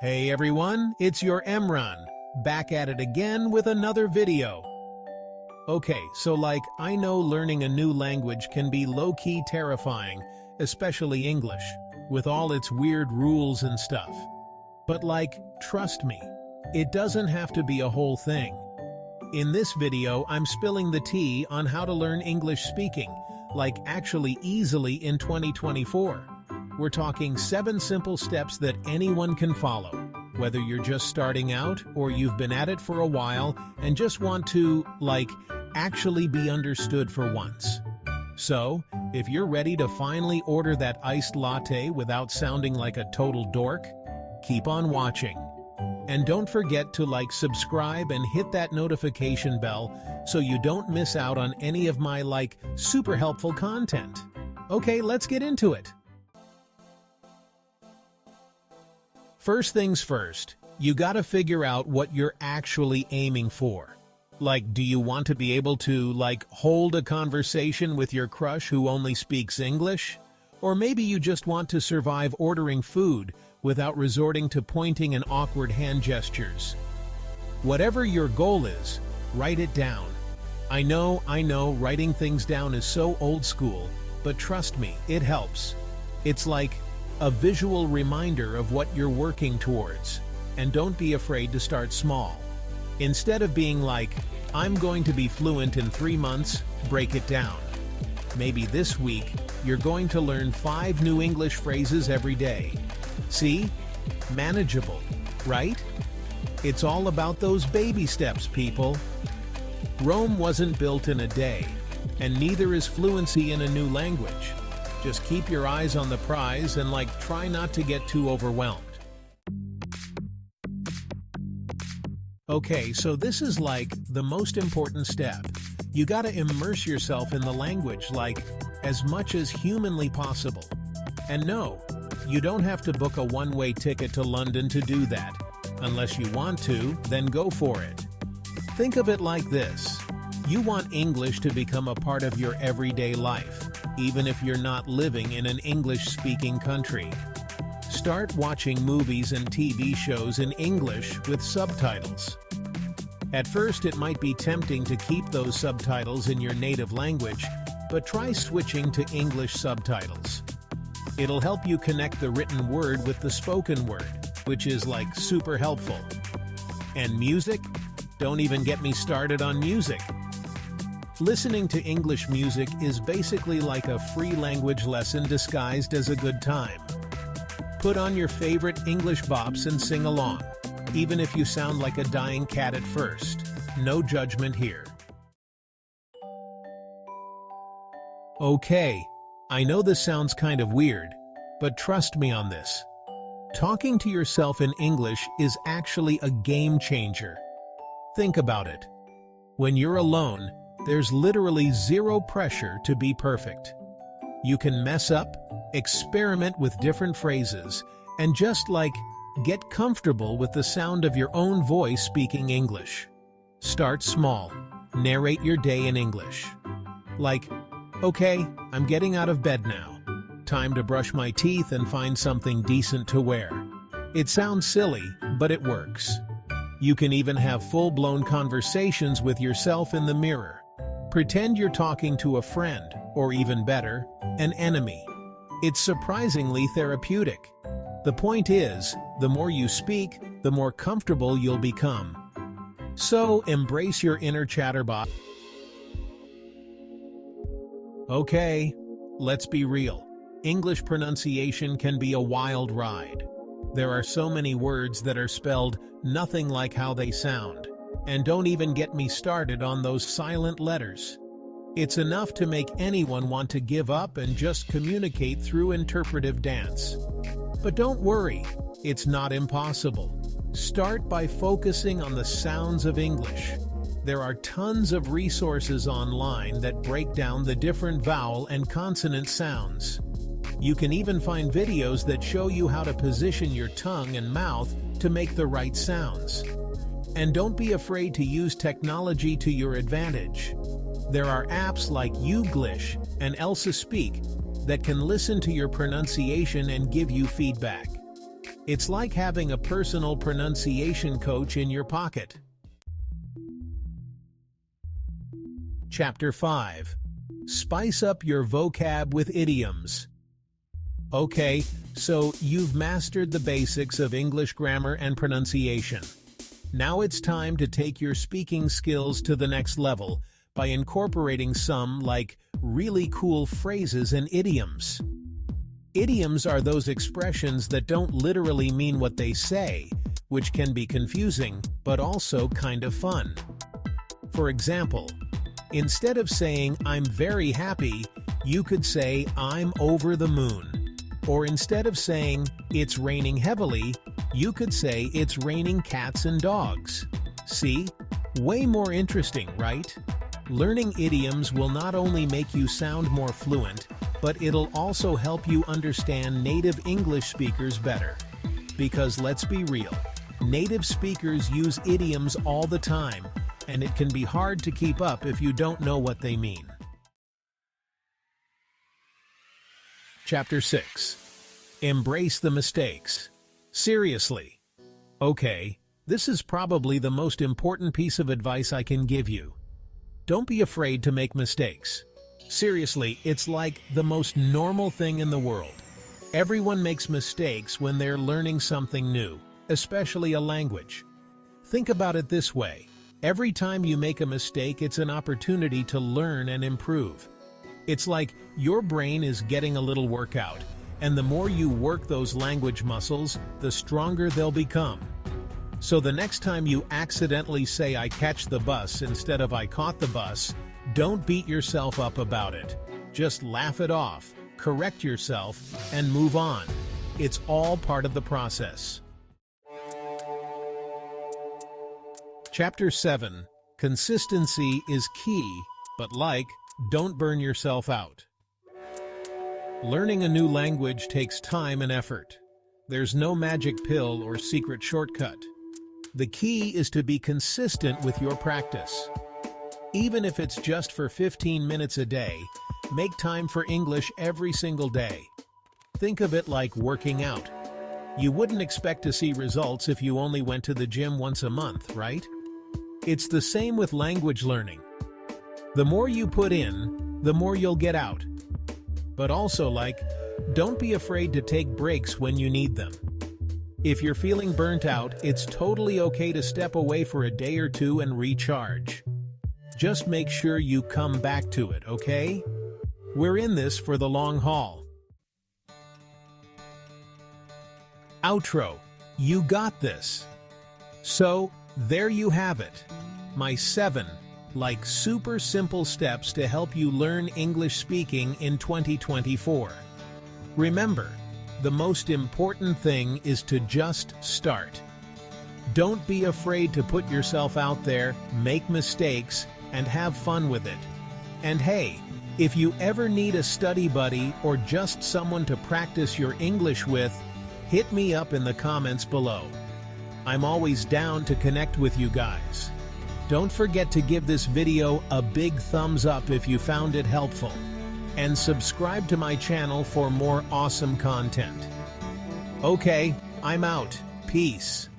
Hey everyone, it's your Emran, back at it again with another video. Okay, so I know learning a new language can be low-key terrifying, especially English, with all its weird rules and stuff. But trust me, it doesn't have to be a whole thing. In this video, I'm spilling the tea on how to learn English speaking, actually easily in 2024. We're talking 7 simple steps that anyone can follow, whether you're just starting out or you've been at it for a while and just want to, actually be understood for once. So, if you're ready to finally order that iced latte without sounding like a total dork, keep on watching. And don't forget to subscribe and hit that notification bell so you don't miss out on any of my super helpful content. Okay, let's get into it. First things first, you gotta figure out what you're actually aiming for. Do you want to be able to, hold a conversation with your crush who only speaks English? Or maybe you just want to survive ordering food without resorting to pointing and awkward hand gestures. Whatever your goal is, write it down. I know, writing things down is so old school, but trust me, it helps. It's like a visual reminder of what you're working towards. And don't be afraid to start small. Instead of being I'm going to be fluent in 3 months, break it down. Maybe this week, you're going to learn 5 new English phrases every day. See? Manageable, right? It's all about those baby steps, people. Rome wasn't built in a day, and neither is fluency in a new language. Just keep your eyes on the prize and try not to get too overwhelmed. Okay, so this is the most important step. You gotta immerse yourself in the language as much as humanly possible. And no, you don't have to book a one-way ticket to London to do that. Unless you want to, then go for it. Think of it like this. You want English to become a part of your everyday life, even if you're not living in an English-speaking country. Start watching movies and TV shows in English with subtitles. At first, it might be tempting to keep those subtitles in your native language, but try switching to English subtitles. It'll help you connect the written word with the spoken word, which is super helpful. And music? Don't even get me started on music. Listening to English music is basically like a free language lesson disguised as a good time. Put on your favorite English bops and sing along, even if you sound like a dying cat at first. No judgment here. Okay, I know this sounds kind of weird, but trust me on this. Talking to yourself in English is actually a game changer. Think about it. When you're alone, there's literally zero pressure to be perfect. You can mess up, experiment with different phrases, and just get comfortable with the sound of your own voice speaking English. Start small. Narrate your day in English. Okay, I'm getting out of bed now. Time to brush my teeth and find something decent to wear. It sounds silly, but it works. You can even have full-blown conversations with yourself in the mirror. Pretend you're talking to a friend, or even better, an enemy. It's surprisingly therapeutic. The point is, the more you speak, the more comfortable you'll become. So, embrace your inner chatterbox. Okay, let's be real. English pronunciation can be a wild ride. There are so many words that are spelled nothing like how they sound. And don't even get me started on those silent letters. It's enough to make anyone want to give up and just communicate through interpretive dance. But don't worry, it's not impossible. Start by focusing on the sounds of English. There are tons of resources online that break down the different vowel and consonant sounds. You can even find videos that show you how to position your tongue and mouth to make the right sounds. And don't be afraid to use technology to your advantage. There are apps like Youglish and Elsa Speak that can listen to your pronunciation and give you feedback. It's like having a personal pronunciation coach in your pocket. Chapter 5. Spice up your vocab with idioms. Okay, so you've mastered the basics of English grammar and pronunciation. Now it's time to take your speaking skills to the next level by incorporating some, like, really cool phrases and idioms. Idioms are those expressions that don't literally mean what they say, which can be confusing, but also kind of fun. For example, instead of saying, "I'm very happy," you could say, "I'm over the moon." Or instead of saying, "It's raining heavily," you could say, "It's raining cats and dogs." See? Way more interesting, right? Learning idioms will not only make you sound more fluent, but it'll also help you understand native English speakers better. Because let's be real, native speakers use idioms all the time, and it can be hard to keep up if you don't know what they mean. Chapter 6. Embrace the mistakes. Seriously. Okay, this is probably the most important piece of advice I can give you. Don't be afraid to make mistakes. Seriously, it's like the most normal thing in the world. Everyone makes mistakes when they're learning something new, especially a language. Think about it this way. Every time you make a mistake, it's an opportunity to learn and improve. It's like your brain is getting a little workout, and the more you work those language muscles, the stronger they'll become. So the next time you accidentally say "I catch the bus" instead of "I caught the bus," don't beat yourself up about it. Just laugh it off, correct yourself, and move on. It's all part of the process. Chapter 7. Consistency is key, but don't burn yourself out. Learning a new language takes time and effort. There's no magic pill or secret shortcut. The key is to be consistent with your practice. Even if it's just for 15 minutes a day, make time for English every single day. Think of it like working out. You wouldn't expect to see results if you only went to the gym once a month, right? It's the same with language learning. The more you put in, the more you'll get out. But also, don't be afraid to take breaks when you need them. If you're feeling burnt out, it's totally okay to step away for a day or two and recharge. Just make sure you come back to it, okay? We're in this for the long haul. Outro. You got this. So, there you have it. My 7, super simple steps to help you learn English speaking in 2024. Remember, the most important thing is to just start. Don't be afraid to put yourself out there, make mistakes, and have fun with it. And hey, if you ever need a study buddy or just someone to practice your English with, hit me up in the comments below. I'm always down to connect with you guys. Don't forget to give this video a big thumbs up if you found it helpful. And subscribe to my channel for more awesome content. Okay, I'm out. Peace.